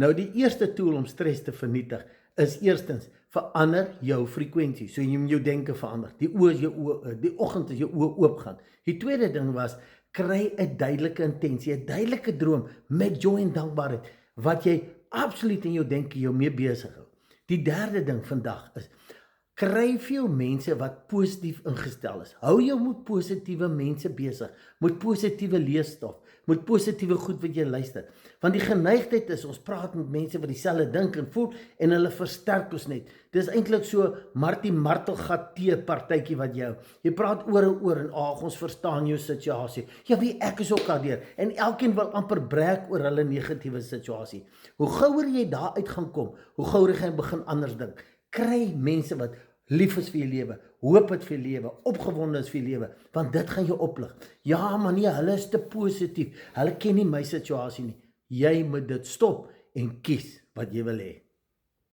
Nou die eerste tool om stres te vernietig is eerstens verander jou frekwensie. So jy moet jou denke verander. Die oggend as jou oë oop gaan. Die tweede ding was kry 'n duidelike intensie, 'n duidelike droom met joy en dankbaarheid wat jy absoluut in jou denke jou mee besig hou. Die derde ding vandag is kry veel mense wat positief ingestel is. Hou jou met positiewe mense besig, met positiewe leesstof, met positiewe goed wat jy luister. Want die geneigtheid is, ons praat met mense wat dieselfde dink en voel en hulle versterk ons net. Dis eintlik so Martie Martelgat tee partytjie wat jy praat oor en oor en ons verstaan jou situasie. Ja, wie ek is ook daardeur en elkeen wil amper breek oor hulle negatiewe situasie. Hoe gouer jy daar uit gaan kom, hoe gouer jy begin anders dink. Kry mense wat lief is vir jou lewe, hoop het vir jou lewe, opgewonde is vir jou lewe, want dit gaan jou oplig. Ja, maar nee, hulle is te positief, hulle ken nie my situasie nie. Jy moet dit stop en kies wat jy wil hê.